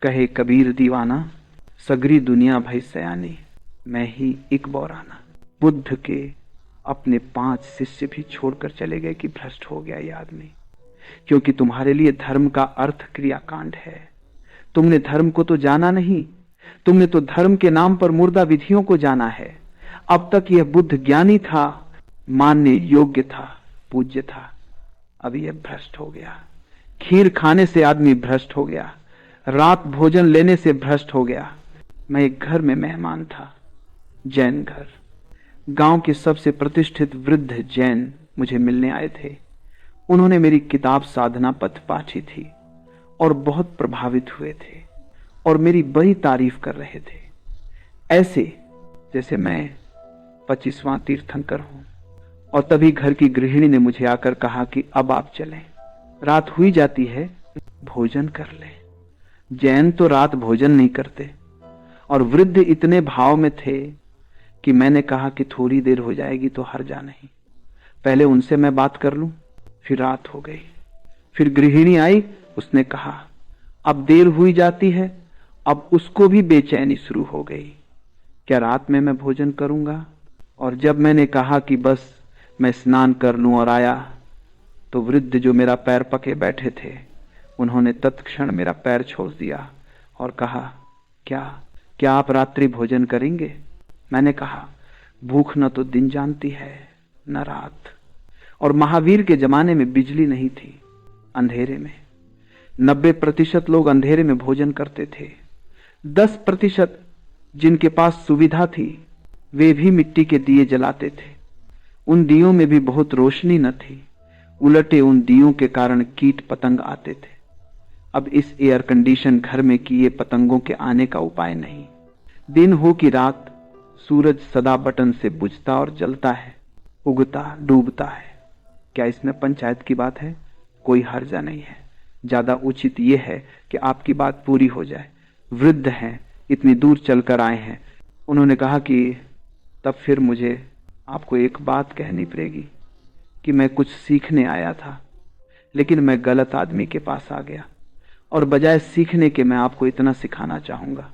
कहे कबीर दीवाना, सगरी दुनिया भई सयानी, मैं ही एक बौराना। बुद्ध के अपने 5 शिष्य भी छोड़कर चले गए कि भ्रष्ट हो गया ये आदमी, क्योंकि तुम्हारे लिए धर्म का अर्थ क्रियाकांड है। तुमने धर्म को तो जाना नहीं, तुमने तो धर्म के नाम पर मुर्दा विधियों को जाना है। अब तक यह बुद्ध ज्ञानी था, मानने योग्य था, पूज्य था, अब यह भ्रष्ट हो गया। खीर खाने से आदमी भ्रष्ट हो गया, रात भोजन लेने से भ्रष्ट हो गया। मैं एक घर में मेहमान था, जैन घर। गांव के सबसे प्रतिष्ठित वृद्ध जैन मुझे मिलने आए थे। उन्होंने मेरी किताब साधना पथ पाठी थी और बहुत प्रभावित हुए थे और मेरी बड़ी तारीफ कर रहे थे, ऐसे जैसे मैं 25वां तीर्थंकर हूं। और तभी घर की गृहिणी ने मुझे आकर कहा कि अब आप चलें, रात हुई जाती है, भोजन कर लें। जैन तो रात भोजन नहीं करते। और वृद्ध इतने भाव में थे कि मैंने कहा कि थोड़ी देर हो जाएगी तो हर्जा नहीं, पहले उनसे मैं बात कर लूं। फिर रात हो गई, फिर गृहिणी आई, उसने कहा अब देर हुई जाती है। अब उसको भी बेचैनी शुरू हो गई, क्या रात में मैं भोजन करूंगा। और जब मैंने कहा कि बस मैं स्नान कर लूं और आया, तो वृद्ध जो मेरा पैर पके बैठे थे, उन्होंने तत्क्षण मेरा पैर छोड़ दिया और कहा क्या आप रात्रि भोजन करेंगे। मैंने कहा भूख न तो दिन जानती है न रात। और महावीर के जमाने में बिजली नहीं थी, अंधेरे में 90% लोग अंधेरे में भोजन करते थे। 10% जिनके पास सुविधा थी वे भी मिट्टी के दिए जलाते थे। उन दियों में भी बहुत रोशनी न थी, उलटे उन दियों के कारण कीट पतंग आते थे। अब इस एयर कंडीशन घर में किए पतंगों के आने का उपाय नहीं। दिन हो कि रात, सूरज सदा बटन से बुझता और जलता है, उगता डूबता है। क्या इसमें पंचायत की बात है? कोई हर्जा नहीं है। ज्यादा उचित यह है कि आपकी बात पूरी हो जाए। वृद्ध हैं, इतनी दूर चलकर आए हैं। उन्होंने कहा कि तब फिर मुझे आपको एक बात कहनी पड़ेगी कि मैं कुछ सीखने आया था, लेकिन मैं गलत आदमी के पास आ गया और बजाय सीखने के मैं आपको इतना सिखाना चाहूंगा।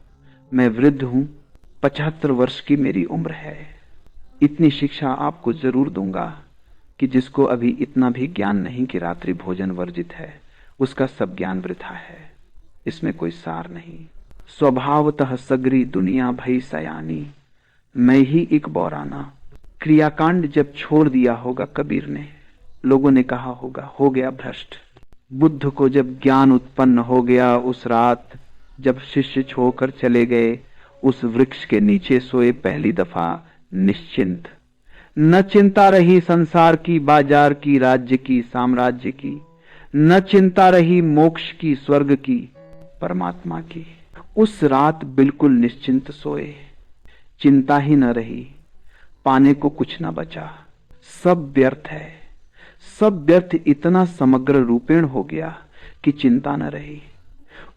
मैं वृद्ध हूं, 75 वर्ष की मेरी उम्र है। इतनी शिक्षा आपको जरूर दूंगा कि जिसको अभी इतना भी ज्ञान नहीं कि रात्रि भोजन वर्जित है, उसका सब ज्ञान वृथा है, इसमें कोई सार नहीं। स्वभावतः सगरी दुनिया भई सयानी, मैं ही एक बौराना। क्रियाकांड जब छोड़ दिया होगा कबीर ने, लोगों ने कहा होगा हो गया भ्रष्ट। बुद्ध को जब ज्ञान उत्पन्न हो गया, उस रात जब शिष्य छोड़कर चले गए, उस वृक्ष के नीचे सोए पहली दफा निश्चिंत। न चिंता रही संसार की, बाजार की, राज्य की, साम्राज्य की। न चिंता रही मोक्ष की, स्वर्ग की, परमात्मा की। उस रात बिल्कुल निश्चिंत सोए, चिंता ही न रही, पाने को कुछ न बचा, सब व्यर्थ है। सब व्यर्थ इतना समग्र रूपेण हो गया कि चिंता न रही।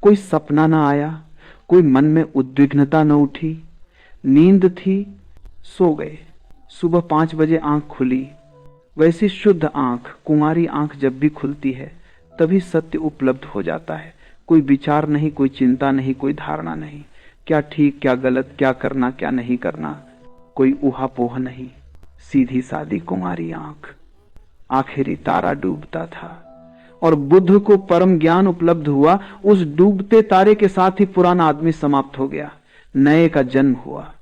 कोई सपना न आया, कोई मन में उद्विग्नता न उठी। नींद थी, सो गए। सुबह 5 बजे आंख खुली। वैसी शुद्ध आंख, कुंवारी आंख जब भी खुलती है तभी सत्य उपलब्ध हो जाता है। कोई विचार नहीं, कोई चिंता नहीं, कोई धारणा नहीं, क्या ठीक क्या गलत, क्या करना क्या नहीं करना, कोई ऊहापोह नहीं। सीधी सादी कुंवारी आंख। आखिरी तारा डूबता था और बुद्ध को परम ज्ञान उपलब्ध हुआ। उस डूबते तारे के साथ ही पुराना आदमी समाप्त हो गया, नए का जन्म हुआ।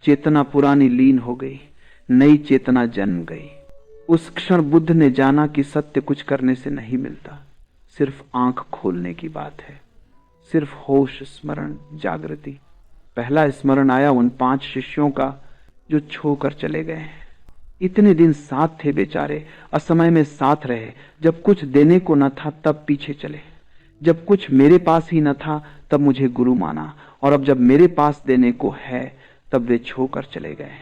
चेतना पुरानी लीन हो गई, नई चेतना जन्म गई। उस क्षण बुद्ध ने जाना कि सत्य कुछ करने से नहीं मिलता, सिर्फ आंख खोलने की बात है, सिर्फ होश, स्मरण, जागृति। पहला स्मरण आया उन 5 शिष्यों का जो छोकर चले गए। इतने दिन साथ थे बेचारे, असमय में साथ रहे। जब कुछ देने को न था तब पीछे चले, जब कुछ मेरे पास ही न था तब मुझे गुरु माना, और अब जब मेरे पास देने को है तब वे छोकर चले गए।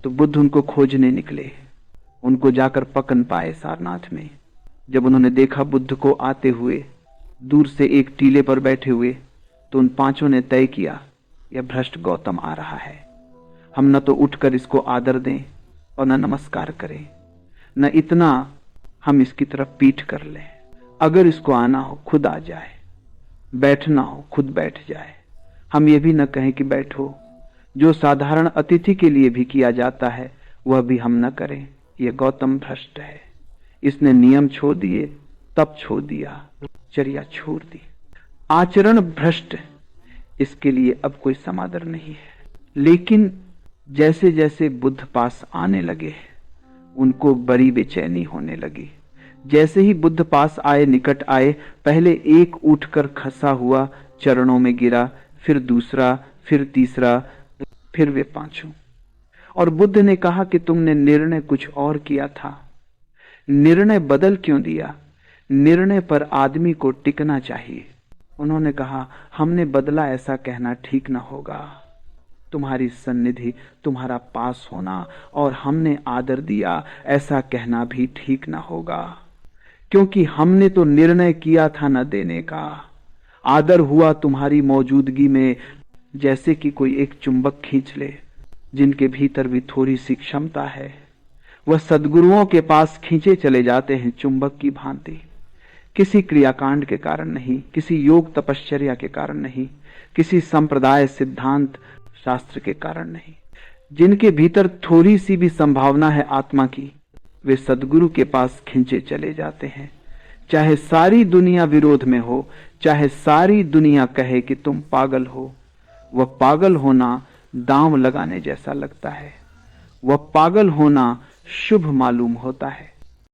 तो बुद्ध उनको खोजने निकले, उनको जाकर पकड़ पाए सारनाथ में। जब उन्होंने देखा बुद्ध को आते हुए दूर से एक टीले पर बैठे हुए, तो उन 5 ने तय किया यह भ्रष्ट गौतम आ रहा है। हम न तो उठकर इसको आदर दें और न नमस्कार करें, न इतना हम इसकी तरफ पीठ कर लें। अगर इसको आना हो खुद आ जाए। बैठना हो खुद बैठ जाए, हम ये भी न कहें कि बैठो। जो साधारण अतिथि के लिए भी किया जाता है वह भी हम न करें। यह गौतम भ्रष्ट है। इसने नियम छोड़ दिए, तप छोड़ दिया, चर्या छोड़ दी, आचरण भ्रष्ट। इसके लिए अब कोई समादर नहीं है। लेकिन जैसे जैसे बुद्ध पास आने लगे उनको बड़ी बेचैनी होने लगी। जैसे ही बुद्ध पास आए, निकट आए, पहले एक उठकर खसा हुआ चरणों में गिरा, फिर दूसरा, फिर तीसरा, फिर वे पांचों। और बुद्ध ने कहा कि तुमने निर्णय कुछ और किया था, निर्णय बदल क्यों दिया? निर्णय पर आदमी को टिकना चाहिए। उन्होंने कहा हमने बदला ऐसा कहना ठीक न होगा। तुम्हारी सन्निधि, तुम्हारा पास होना और हमने आदर दिया ऐसा कहना भी ठीक न होगा, क्योंकि हमने तो निर्णय किया था न देने का। आदर हुआ तुम्हारी मौजूदगी में, जैसे कि कोई एक चुंबक खींच ले जिनके भीतर भी थोड़ी सी क्षमता है। वह सद्गुरुओं के पास खींचे चले जाते हैं चुंबक की भांति। किसी क्रियाकांड के कारण नहीं, किसी योग तपश्चर्या के कारण नहीं, किसी संप्रदाय सिद्धांत शास्त्र के कारण नहीं। जिनके भीतर थोड़ी सी भी संभावना है आत्मा की, वे सद्गुरु के पास खींचे चले जाते हैं। चाहे सारी दुनिया विरोध में हो, चाहे सारी दुनिया कहे कि तुम पागल हो। वह पागल होना दांव लगाने जैसा लगता है, वह पागल होना शुभ मालूम होता है।